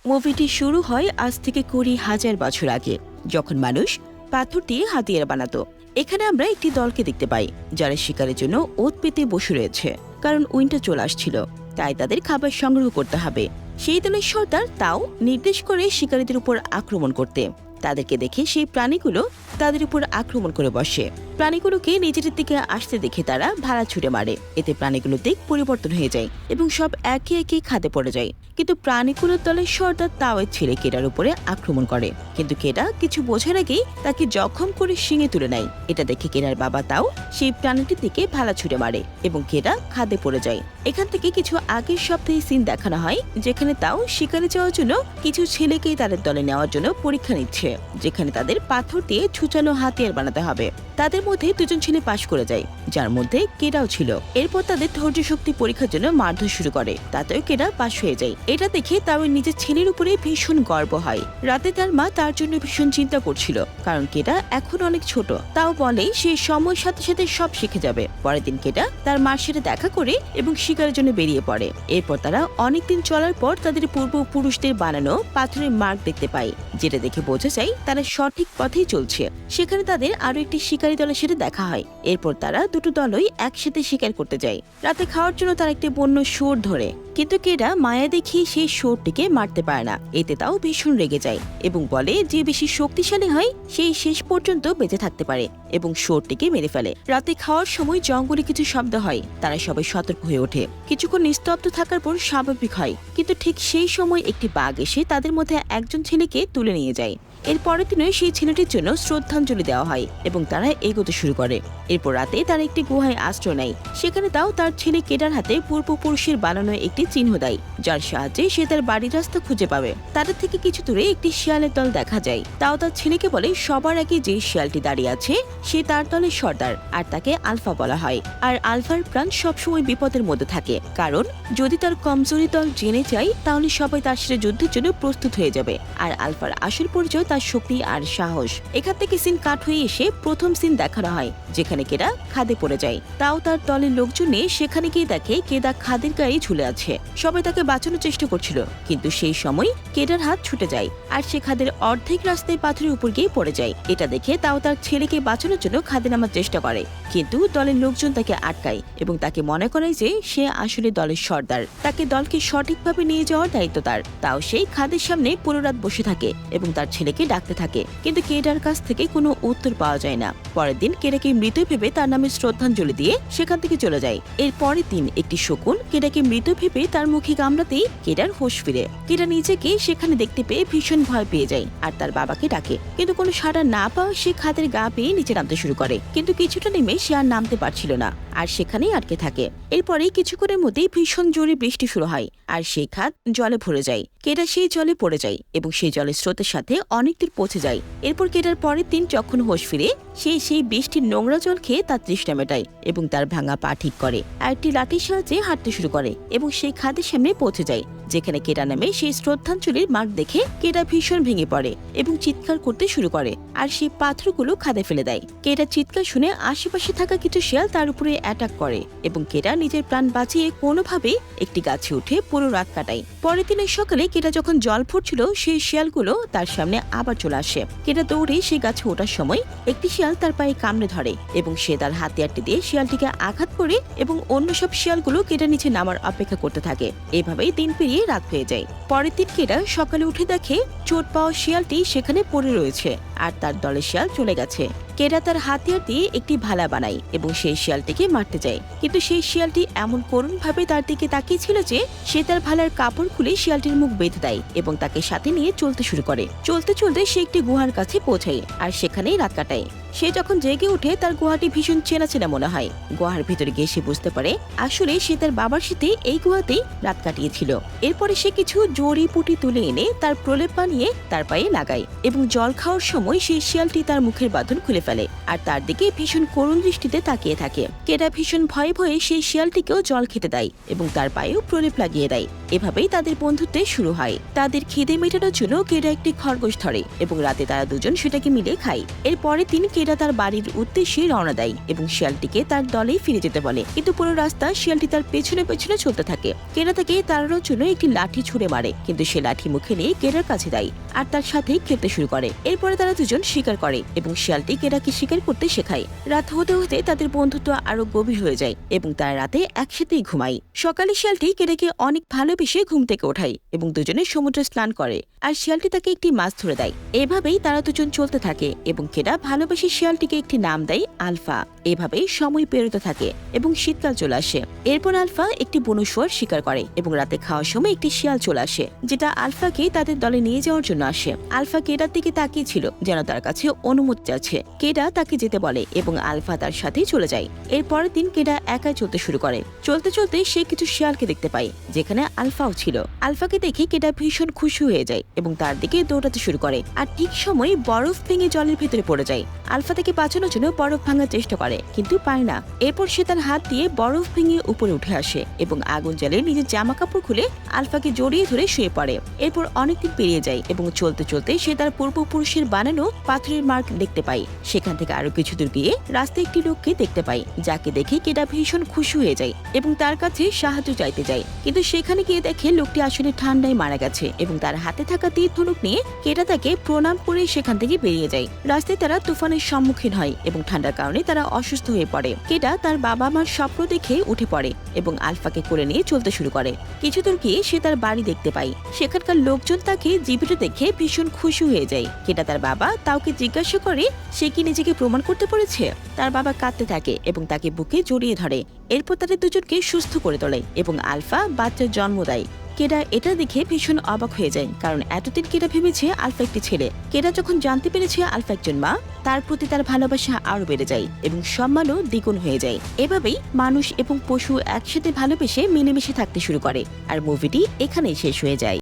মুভিটি শুরু হয় আজ থেকে 20,000 বছর আগে, যখন মানুষ পাথর দিয়ে হাতিয়ার বানাতো। এখানে আমরা একটি দলকে দেখতে পাই যারা শিকারের জন্য ওত পেতে বসে রয়েছে, কারণ উইন্টার চলে আসছিল, তাই তাদের খাবার সংগ্রহ করতে হবে। সেই দলের সর্দার তাও নির্দেশ করে শিকারীদের উপর আক্রমণ করতে। তাদেরকে দেখে সেই প্রাণীগুলো তাদের উপর আক্রমণ করে বসে। প্রাণীগুলোকে নিজেদের দিকে আসতে দেখে তারা ভালা ছুটে মারে। এতে প্রাণীগুলোর দিক পরিবর্তন হয়ে যায় এবং সব একে একে খাদে পড়ে যায়। কিন্তু প্রাণীগুলোর দলের সর্দার তাও ছেড়ে কেডার উপরে আক্রমণ করে, কিন্তু কেডা কিছু বোঝার আগেই তাকে জখম করে শিঙে তুলে নেয়। এটা দেখে কেডার বাবা তাও সেই প্রাণীটির দিকে ভালা ছুটে মারে এবং কেডা খাদে পড়ে যায়। এখান থেকে কিছু আগের সপ্তাহে সিন দেখানো হয়, যেখানে তাও শিকারে যাওয়ার জন্য কিছু ছেলেকেই তাদের দলে নেওয়ার জন্য পরীক্ষা নিচ্ছে, যেখানে তাদের পাথর দিয়ে ছুচানো হাতিয়ার বানাতে হবে। তাদের মধ্যে দুজন ছেলে পাশ করে যায়, যার মধ্যে কেডাও ছিল। এরপর তাদের ধৈর্য শক্তি পরীক্ষার জন্য মারধর শুরু করে, তাতেও কেডা পাশ হয়ে যায়। এটা দেখে তাও নিজের ছেলের উপরে ভীষণ গর্ব হয়। রাতে তার মা তার জন্য ভীষণ চিন্তা করছিল, কারণ কেডা এখন অনেক ছোট। তাও বলে সে সময়ের সাথে সাথে সব শিখে যাবে। পরের দিন কেডা তার মার সাথে দেখা করে এবং শিকারের জন্য বেরিয়ে পড়ে। এরপর তারা অনেকদিন চলার পর তাদের পূর্বপুরুষদের বানানো পাথরের মার্ক দেখতে পায়, যেটা দেখে বোঝা যায় তারা সঠিক পথেই চলছে। সেখানে তাদের আরো একটি শিকারী দলের সাথে দেখা হয়। এরপর তারা দুটো দলই একসাথে শিকার করতে যায়। রাতে খাওয়ার জন্য তারা একটি বন্য শুয়োর ধরে, কিন্তু কেডা মায়া দেখিয়ে সেই শুয়োরটিকে মারতে পারে না। এতে তাও ভীষণ রেগে যায় এবং বলে যে বেশি শক্তিশালী হয় সেই শেষ পর্যন্ত বেঁচে থাকতে পারে, এবং শুয়োরটিকে মেরে ফেলে। রাতে খাওয়ার সময় জঙ্গলে কিছু শব্দ হয়, তারা সবাই সতর্ক হয়ে ওঠে। কিছুক্ষণ নিস্তব্ধ থাকার পর স্বাভাবিক হয়, কিন্তু ঠিক সেই সময় একটি বাঘ এসে তাদের মধ্যে একজন ছেলেকে তুলে নিয়ে যায়। এর পরের দিনে সেই ছেলেটির জন্য শ্রদ্ধাঞ্জলি দেওয়া হয় এবং তারা এগোতে শুরু করে। এরপর রাতে তারা একটি গুহায় আশ্রয় নেয়। সেখানে তাও তার ছেলে কেডার হাতে পূর্বপুরুষের বানানো একটি চিহ্ন দেয়, যার সাহায্যে সে তার বাড়ির রাস্তা খুঁজে পাবে। তাদের থেকে কিছু দূরে একটি শিয়ালের দল দেখা যায়। তাও তার ছেলেকে বলে সবার আগে যে শিয়ালটি দাঁড়িয়ে আছে সে তার দলের সর্দার, আর তাকে আলফা বলা হয়। আর আলফার প্রাণ সবসময় বিপদের মধ্যে থাকে, কারণ যদি তার কমজোরি দল জেনে যায় তাহলে সবাই তার সাথে যুদ্ধের জন্য প্রস্তুত হয়ে যাবে। আর আলফার আসল পরিচয় তার শক্তি আর সাহস। এখান থেকে সিন কাট হয়ে এসে প্রথম সিন দেখানো হয়, যেখানে কেডা খাদে পড়ে যায়। তাও তার দলের লোকজন নিয়ে সেখানে গিয়ে দেখে কেডা খাদের গায়ে ঝুলে আছে। সবাই তাকে বাঁচানোর চেষ্টা করছিল, কিন্তু সেই সময় কেডার হাত ছুটে যায় আর সে খাদের অর্ধেক রাস্তায় পাথরের উপর গিয়ে পড়ে যায়। এটা দেখে তাও তার ছেলেকে বাঁচানোর জন্য খাদে নামার চেষ্টা করে, কিন্তু দলের লোকজন তাকে আটকায় এবং তাকে মনে করায় যে সে আসলে দলের সর্দার। তাকে দলকে সঠিকভাবে নিয়ে যাওয়ার দায়িত্ব তার। তাও সেই খাদের সামনে পুরো রাত বসে থাকে এবং তার ছেলেকে ডাকতে থাকে, কিন্তু কেডার কাছ থেকে কোনো উত্তর পাওয়া যায় না। পরের দিন কেডাকে মৃত ভেবে তার নামে শ্রদ্ধাঞ্জলি দিয়ে সেখান থেকে চলে যায়। এর পরের দিন একটি শকুন কেডাকে মৃত ভেবে তার মুখে কামড়াতেই কেডার হোশ ফিরে। কেডা নিজেকে সেখানে দেখতে পেয়ে ভীষণ ভয় পেয়ে যায় আর তার বাবাকে ডাকে, কিন্তু কোনো সাড়া না পাওয়া সে খাদের গা পেয়ে নিচে নামতে শুরু করে। কিন্তু কিছুটা নেমে সে আর নামতে পারছিল না আর সেখানেই আটকে থাকে। এরপরে কিছুক্ষণের মধ্যেই ভীষণ জোরে বৃষ্টি শুরু হয় আর সেই খাদ জলে ভরে যায়। কেডা সেই জলে পড়ে যায় এবং সেই জলের স্রোতের সাথে অনেক দূর পৌঁছে যায়। এরপর কেডার পরের দিন যখন হোশ ফিরে সে সেই বৃষ্টির নোংরা জল খেয়ে তার তৃষ্ণা মেটায় এবং তার ভাঙা পা ঠিক করে আর একটি লাঠির সাহায্যে হাঁটতে শুরু করে এবং সেই খাদের সামনে পৌঁছে যায়, যেখানে কেডা নামে সেই শ্রদ্ধাঞ্জলির মার্ক দেখে কেডা ভীষণ ভেঙে পড়ে এবং চিৎকার করতে শুরু করে আর সেই পাথরগুলো খাদে ফেলে দেয়। কেডা চিৎকার শুনে আশেপাশে থাকা কিছু শিয়াল তার উপরে অ্যাটাক করে এবং কেডা নিজের প্রাণ বাঁচিয়ে কোনোভাবে একটি গাছে উঠে পুরো রাত কাটায়। পরের দিনের সকালে কেডা যখন জল ফুটছিল সেই শিয়ালগুলো তার সামনে আবার চলে আসে। কেডা দৌড়ে সেই গাছে ওঠার সময় একটি শিয়াল তার পায়ে কামড়ে ধরে এবং সে তার হাতিয়ারটি দিয়ে শিয়ালটিকে আঘাত করে এবং অন্য সব শিয়ালগুলো কেডা নিচে নামার অপেক্ষা করতে থাকে। এভাবেই দিন পেরিয়ে রাত হয়ে যায়। পরের দিন কেডা সকালে উঠে দেখে চোট পাওয়া শিয়ালটি সেখানে পড়ে রয়েছে আর তার দলের শিয়াল চলে গেছে। কেডা তার হাতিয়ার দিয়ে একটি ভালা বানায় এবং সেই শিয়ালটিকে মারতে যায়, কিন্তু সেই শিয়ালটি এমন করুণ ভাবে তার দিকে তাকিয়েছিল যে সে তার ভালার কাপড় খুলে শিয়ালটির মুখ বেঁধে দেয় এবং তাকে সাথে নিয়ে চলতে শুরু করে। চলতে চলতে সে একটি গুহার কাছে পৌঁছায় আর সেখানেই রাত কাটায়। সে যখন জেগে উঠে তার গুহাটি ভীষণ চেনা চেনা মনে হয়। গুহার ভিতরে গিয়ে সে বুঝতে পারে আসলে সে তার বাবার সাথে এই গুহাতেই রাত কাটিয়েছিল। এরপরে সে কিছু জড়ি পুটি তুলে এনে তার প্রলেপ বানিয়ে তার পায়ে লাগায় এবং জল খাওয়ার সময় সেই শিয়ালটি তার মুখের বাঁধন খুলে ফেলে আর তার দিকে ভীষণ করুণ দৃষ্টিতে তাকিয়ে থাকে। কেডা ভীষণ ভয়ে ভয়ে সেই শিয়ালটিকেও জল খেতে দেয় এবং তার পায়েও প্রলেপ লাগিয়ে দেয়। এভাবেই তাদের বন্ধুত্বে শুরু হয়। তাদের খিদে মেটানোর জন্য কেডা একটি খরগোশ ধরে এবং রাতে তারা দুজন সেটাকে মিলে খায়। এরপরে তিনি কেডা তার বাড়ির উদ্দেশ্যে রওনা দেয় এবং শিয়ালটিকে তার দলে ফিরে যেতে বলে, কিন্তু পুরো রাস্তা শিয়ালটি তার পেছনে পেছনে চলতে থাকে। কেডা তাকে তাড়ানোর জন্য একটি লাঠি ছুঁড়ে মারে, কিন্তু সে লাঠি মুখে নিয়ে কেডার কাছে দেয় আর তার সাথে খেলতে শুরু করে। এরপরে তারা দুজন শিকার করে এবং শিয়ালটি কেডাকে শিকার করতে শেখায়। রাত হতে হতে তাদের বন্ধুত্ব আরো গভীর হয়ে যায় এবং তারা রাতে একসাথেই ঘুমায়। সকালে শিয়ালটি কেডাকে অনেক ভালোবেসে ঘুম থেকে ওঠায় এবং দুজনে সমুদ্রে স্নান করে আর শিয়ালটি তাকে একটি মাছ ধরে দেয়। এভাবেই তারা দুজন চলতে থাকে এবং কেডা ভালোবেসে শিয়ালটিকে একটি নাম দেয় আলফা। এভাবেই সময় পেরোতে থাকে এবং শীতকাল চলে আসে। এরপর আলফা একটি বনু শুয়োর শিকার করে এবং রাতে খাওয়ার সময় একটি শিয়াল চলে আসে, যেটা আলফাকে তাদের দলে নিয়ে যাওয়ার জন্য আসে। আলফা কেডার দিকে তাকিয়ে ছিল যেন তার কাছে অনুমতি আছে। কেডা তাকে যেতে বলে এবং আলফা তার সাথে চলে যায়। এর পরের দিন কেডা একাই চলতে শুরু করে। চলতে চলতে সে কিছু শিয়ালকে দেখতে পায়, যেখানে আলফাও ছিল। আলফাকে দেখে কেডা ভীষণ খুশি হয়ে যায় এবং তার দিকে দৌড়াতে শুরু করে, আর ঠিক সময় বরফ ভেঙে জলের ভেতরে পড়ে যায়। আলফা তাকে বাঁচানোর জন্য বরফ ভাঙার চেষ্টা করে, কিন্তু পায় না। এরপর সে তার হাত দিয়ে বরফ ভেঙে উপরে উঠে আসে এবং আগুন জ্বালিয়ে নিজের জামা কাপড় খুলে আলফাকে জড়িয়ে ধরে শুয়ে পড়ে। এরপর অনেকদিন পেরিয়ে যায় এবং চলতে চলতে সে তার পূর্বপুরুষের বানানো পাথরের মার্ক দেখতে পায়। সেখান থেকে আরো কিছু দূর গিয়ে রাস্তায় একটি লোককে দেখতে পায়, যাকে দেখে কেডা ভীষণ খুশি হয়ে যায় এবং তার কাছে সাহায্য চাইতে যায়। কিন্তু সেখানে গিয়ে দেখে লোকটি আসলে ঠান্ডায় মারা গেছে এবং তার হাতে থাকা তীর ধনুক নিয়ে কেডা তাকে প্রণাম করে সেখান থেকে বেরিয়ে যায়। রাস্তায় তারা তুফানের সম্মুখীন হয় এবং ঠান্ডার কারণে তারা অসুস্থ হয়ে পড়ে। কেডা তার বাবা মার স্বপ্ন দেখে উঠে পড়ে এবং আলফাকে কোলে নিয়ে চলতে শুরু করে। কিছু দূর গিয়ে সে তার বাড়ি দেখতে পায়। সেখানকার লোকজন তাকে জীবিত দেখে ভীষণ খুশি হয়ে যায়। কেডা তার বাবা তাওকে জিজ্ঞাসা করে সে কি নিজেকে প্রমাণ করতে পেরেছে। তার বাবা কাঁদতে থাকে এবং তাকে বুকে জড়িয়ে ধরে। এরপর তাদের দুজনকে সুস্থ করে তোলে এবং আলফা বাচ্চার জন্ম দেয়। কেডা এটা দেখে ভীষণ অবাক হয়ে যায়, কারণ এতদিন কেডা ভেবেছে আলফা একটি ছেলে। কেডা যখন জানতে পেরেছে আলফা একজন মা, তার প্রতি তার ভালোবাসা আরো বেড়ে যায় এবং সম্মানও দ্বিগুণ হয়ে যায়। এভাবেই মানুষ এবং পশু একসাথে ভালোবেসে মিলেমিশে থাকতে শুরু করে আর মুভিটি এখানেই শেষ হয়ে যায়।